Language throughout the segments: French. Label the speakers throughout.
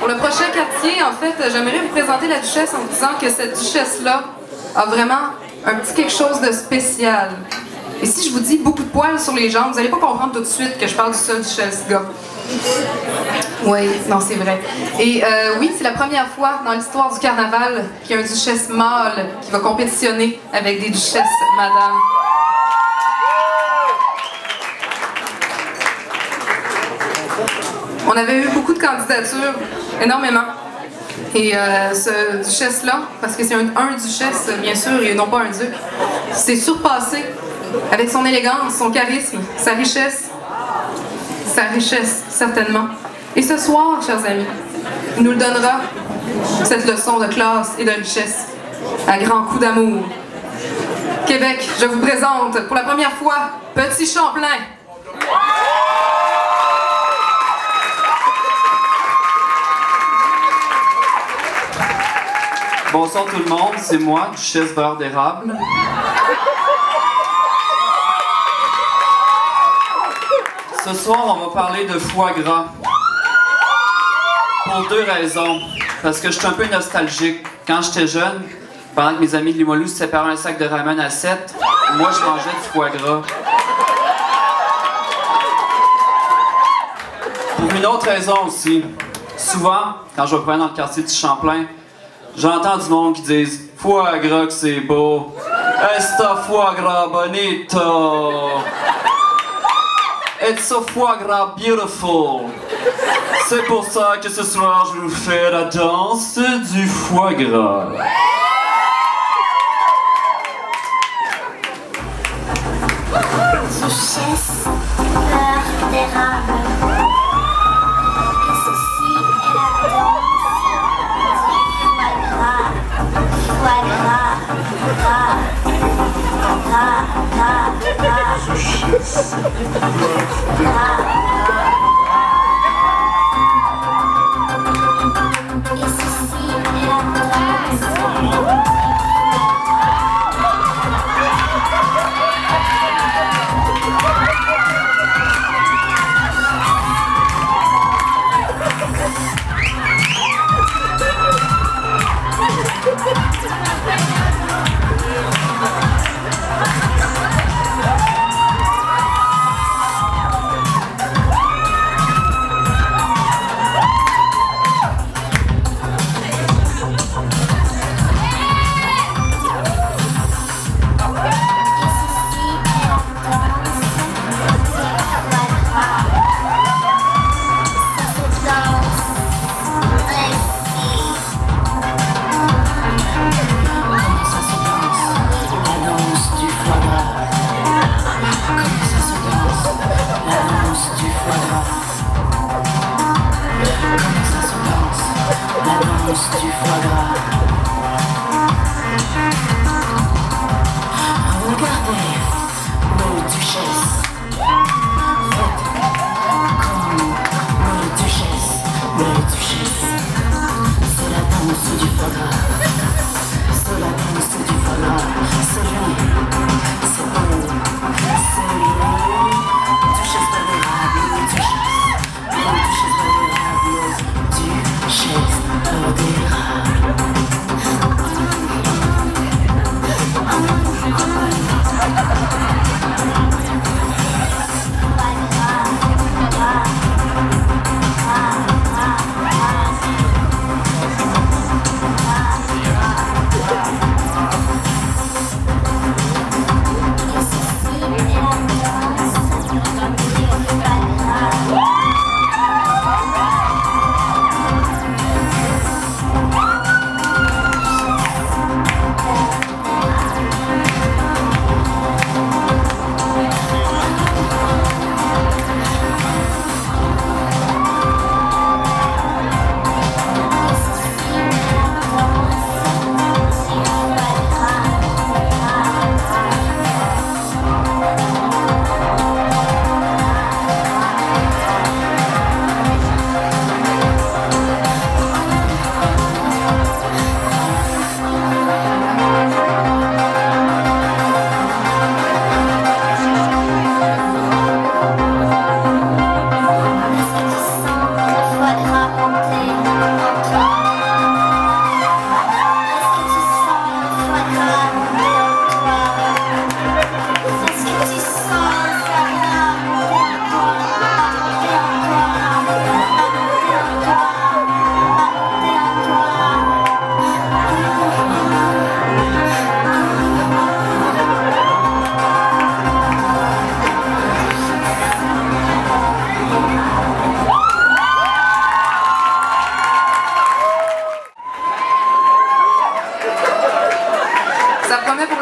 Speaker 1: Pour le prochain quartier, en fait, j'aimerais vous présenter la duchesse en vous disant que cette duchesse-là a vraiment un petit quelque chose de spécial. Et si je vous dis beaucoup de poils sur les jambes, vous n'allez pas comprendre tout de suite que je parle du seul duchesse gars. Oui, non, c'est vrai. Et oui, c'est la première fois dans l'histoire du carnaval qu'il y a un duchesse mâle qui va compétitionner avec des duchesses madame. On avait eu beaucoup de candidatures, énormément. Et ce duchesse-là, parce que c'est un duchesse, bien sûr, et non pas un duc, s'est surpassé avec son élégance, son charisme, sa richesse, certainement. Et ce soir, chers amis, il nous le donnera, cette leçon de classe et de richesse, à grands coups d'amour. Québec, je vous présente pour la première fois Petit Champlain.
Speaker 2: Bonsoir tout le monde, c'est moi, duchesse beurre d'érable. Ce soir, on va parler de foie gras. Pour deux raisons. Parce que je suis un peu nostalgique. Quand j'étais jeune, pendant que mes amis de Limoilou se séparaient un sac de ramen à 7, moi je mangeais du foie gras. Pour une autre raison aussi. Souvent, quand je vais prendre dans le quartier du Champlain, j'entends du monde qui disent « Foie gras que c'est beau! Esta foie gras bonito! It's a foie gras beautiful! » C'est pour ça que ce soir, je vous fais la danse du foie gras.
Speaker 3: Duchesse beurre d'érable. Et ceci est la danse.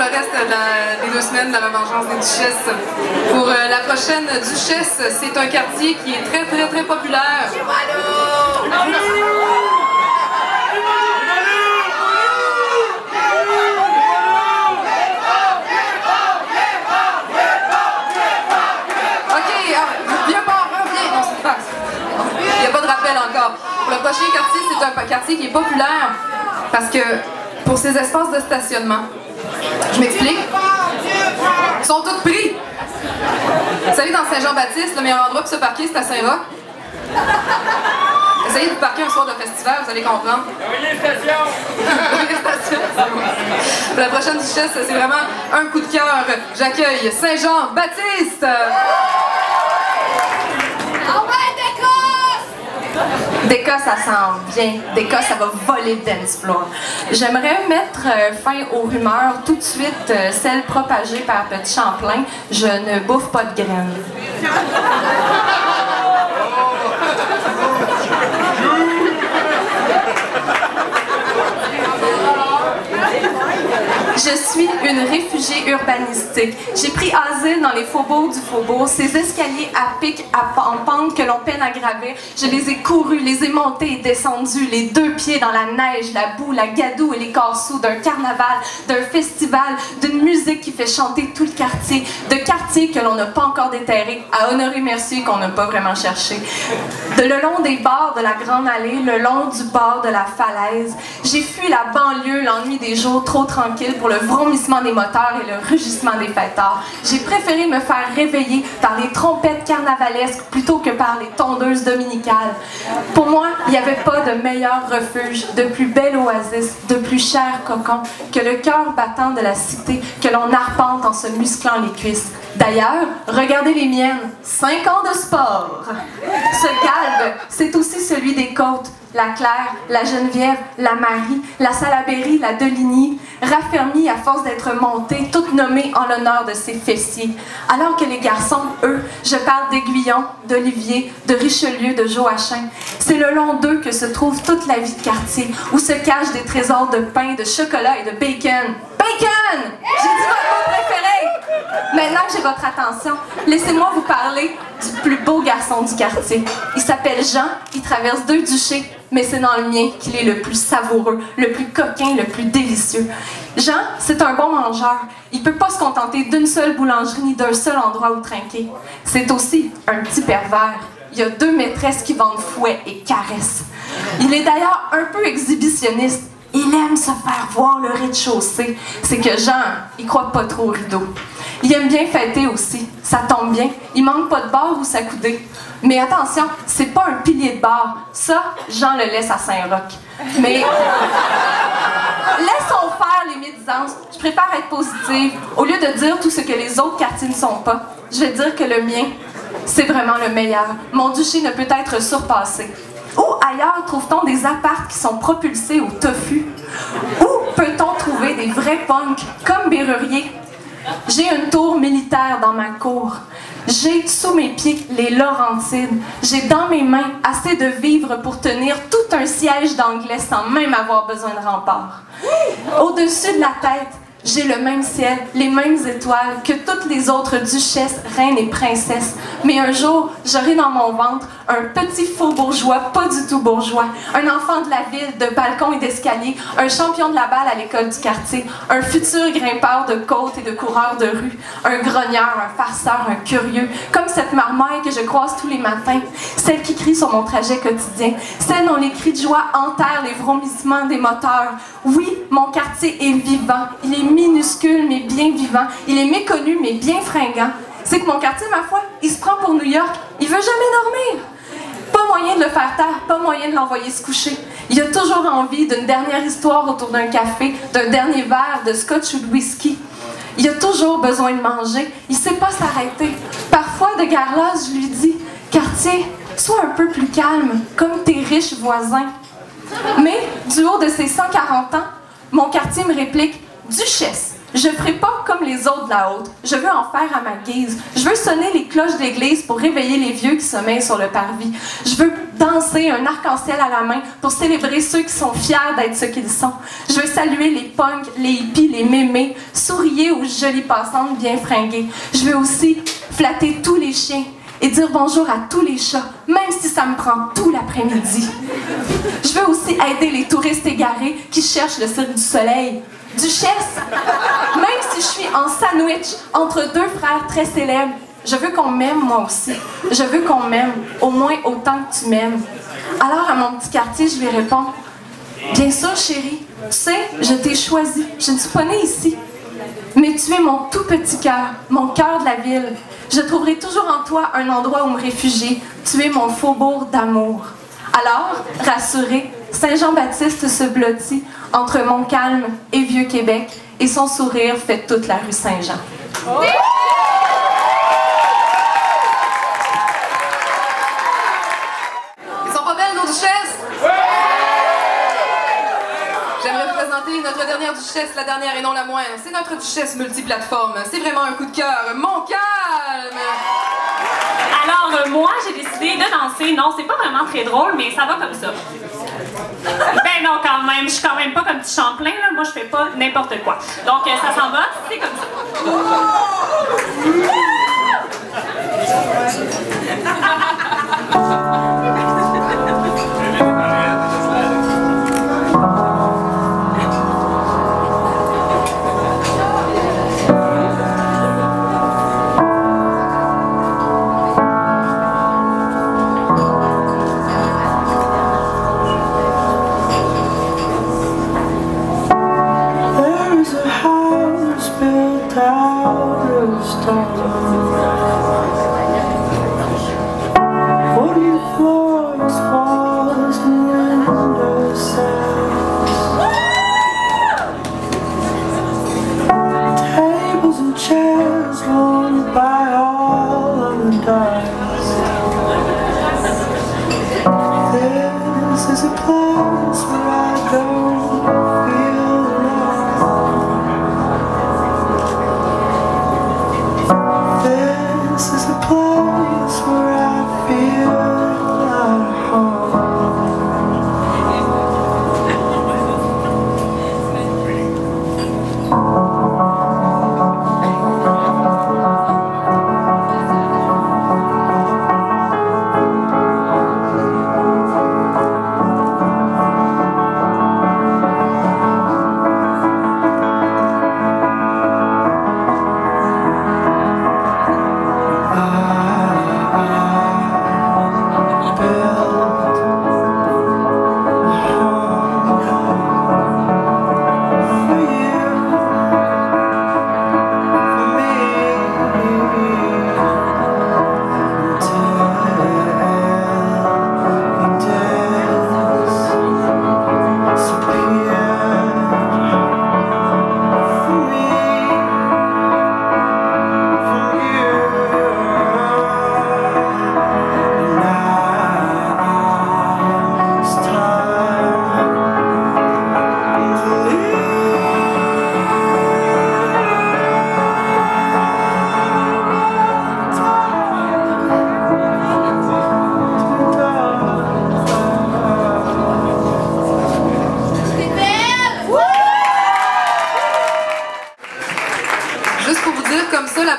Speaker 1: le reste des 2 semaines de la revengeance des duchesses. Pour la prochaine duchesse, c'est un quartier qui est très, très, très populaire. Il n'y a pas de rappel encore. Pour le prochain quartier, c'est un quartier qui est populaire parce que pour ses espaces de stationnement, je m'explique, ils sont tous pris. Vous savez, dans Saint-Jean-Baptiste, le meilleur endroit pour se parquer, c'est à Saint-Roch. Essayez de vous parquer un soir de festival, vous allez comprendre.
Speaker 4: Les stations!
Speaker 1: Pour la prochaine duchesse, c'est vraiment un coup de cœur. J'accueille Saint-Jean-Baptiste!
Speaker 5: Déca, ça sent bien. Déca, ça va voler le dance floor. J'aimerais mettre fin aux rumeurs tout de suite, celles propagées par Petit Champlain. Je ne bouffe pas de graines. Je suis une réfugiée urbanistique. J'ai pris asile dans les faubourgs du faubourg, ces escaliers à pic en pente que l'on peine à gravir. Je les ai courus, les ai montés et descendus, les 2 pieds dans la neige, la boue, la gadoue et les carsous d'un carnaval, d'un festival, d'une musique qui fait chanter tout le quartier, de quartiers que l'on n'a pas encore déterrés, à Honoré Mercier qu'on n'a pas vraiment cherché. Le long des bords de la Grande Allée, le long du bord de la falaise, j'ai fui la banlieue, l'ennui des jours trop tranquilles pour le vromissement des moteurs et le rugissement des fêtards. J'ai préféré me faire réveiller par les trompettes carnavalesques plutôt que par les tondeuses dominicales. Pour moi, il n'y avait pas de meilleur refuge, de plus belle oasis, de plus cher cocon que le cœur battant de la cité que l'on arpente en se musclant les cuisses. D'ailleurs, regardez les miennes, 5 ans de sport. Ce galbe, c'est aussi celui des côtes. La Claire, la Geneviève, la Marie, la Salaberry, la Deligny, raffermies à force d'être montées, toutes nommées en l'honneur de ses fessiers. Alors que les garçons, eux, je parle d'Aiguillon, d'Olivier, de Richelieu, de Joachim. C'est le long d'eux que se trouve toute la vie de quartier, où se cachent des trésors de pain, de chocolat et de bacon. Bacon! J'ai dit votre mot préféré! Maintenant que j'ai votre attention, laissez-moi vous parler du plus beau garçon du quartier. Il s'appelle Jean, il traverse 2 duchés, mais c'est dans le mien qu'il est le plus savoureux, le plus coquin, le plus délicieux. Jean, c'est un bon mangeur. Il peut pas se contenter d'une seule boulangerie ni d'un seul endroit où trinquer. C'est aussi un petit pervers. Il y a 2 maîtresses qui vendent fouets et caresses. Il est d'ailleurs un peu exhibitionniste. Il aime se faire voir le rez-de-chaussée. C'est que Jean, il croit pas trop au rideau. Il aime bien fêter aussi. Ça tombe bien. Il manque pas de bar ou s'accouder. Mais attention, c'est pas un pilier de bar. Ça, Jean le laisse à Saint-Roch. Mais laissons faire les médisances. Je préfère être positive. Au lieu de dire tout ce que les autres quartiers ne sont pas, je vais dire que le mien, c'est vraiment le meilleur. Mon duché ne peut être surpassé. Où ailleurs trouve-t-on des apparts qui sont propulsés au tofu? Où peut-on trouver des vrais punks comme Bérurier? J'ai une tour militaire dans ma cour. J'ai sous mes pieds les Laurentides. J'ai dans mes mains assez de vivres pour tenir tout un siège d'anglais sans même avoir besoin de remparts. Au-dessus de la tête, j'ai le même ciel, les mêmes étoiles que toutes les autres duchesses, reines et princesses. Mais un jour, j'aurai dans mon ventre un petit faux bourgeois, pas du tout bourgeois, un enfant de la ville, de balcon et d'escalier, un champion de la balle à l'école du quartier, un futur grimpeur de côte et de coureur de rue, un grogneur, un farceur, un curieux, comme cette marmaille que je croise tous les matins, celle qui crie sur mon trajet quotidien, celle dont les cris de joie enterrent les vromissements des moteurs. Oui, mon quartier est vivant, il est minuscule mais bien vivant, il est méconnu mais bien fringant. C'est que mon quartier, ma foi, il se prend pour New York, il veut jamais dormir. Pas moyen de le faire taire, pas moyen de l'envoyer se coucher. Il a toujours envie d'une dernière histoire autour d'un café, d'un dernier verre de scotch ou de whisky. Il a toujours besoin de manger, il sait pas s'arrêter. Parfois, de garlas, je lui dis « Quartier, sois un peu plus calme, comme tes riches voisins. » Mais, du haut de ses 140 ans, mon quartier me réplique « Duchesse, Je ferai pas comme les autres de la haute. Je veux en faire à ma guise. Je veux sonner les cloches de l'église pour réveiller les vieux qui sommeillent sur le parvis. Je veux danser un arc-en-ciel à la main pour célébrer ceux qui sont fiers d'être ce qu'ils sont. Je veux saluer les punks, les hippies, les mémés, sourire aux jolies passantes bien fringuées. Je veux aussi flatter tous les chiens et dire bonjour à tous les chats, même si ça me prend tout l'après-midi. Je veux aussi aider les touristes égarés qui cherchent le Cirque du Soleil. Duchesse, même si je suis en sandwich entre deux frères très célèbres, je veux qu'on m'aime moi aussi. Je veux qu'on m'aime, au moins autant que tu m'aimes. Alors à mon petit quartier, je lui réponds, bien sûr chérie, tu sais, je t'ai choisi, je ne suis pas née ici. Mais tu es mon tout petit cœur, mon cœur de la ville. Je trouverai toujours en toi un endroit où me réfugier. Tu es mon faubourg d'amour. Alors, rassuré, Saint-Jean-Baptiste se blottit entre Montcalm et Vieux-Québec et son sourire fait toute la rue Saint-Jean.
Speaker 1: Ils sont pas belles, nos duchesses? J'aimerais vous présenter notre dernière duchesse, la dernière et non la moindre. C'est notre duchesse multiplateforme. C'est vraiment un coup de cœur. Montcalm!
Speaker 6: Alors, moi, j'ai décidé de danser. Non, c'est pas vraiment très drôle, mais ça va comme ça. Ben non, quand même. Je suis quand même pas comme petit Champlain, là. Moi, je fais pas n'importe quoi. Donc, ça s'en va. C'est comme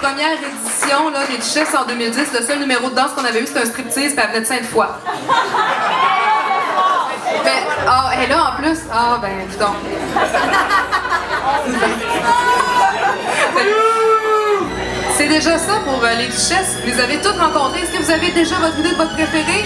Speaker 1: première édition là, des Duchesses en 2010, le seul numéro de danse qu'on avait eu, c'était un striptease, puis elle venait de Sainte-Foy. Mais, et là, en plus, ben, putain. C'est déjà ça pour les Duchesses. Vous les avez toutes rencontrées. Est-ce que vous avez déjà votre idée de votre préférée?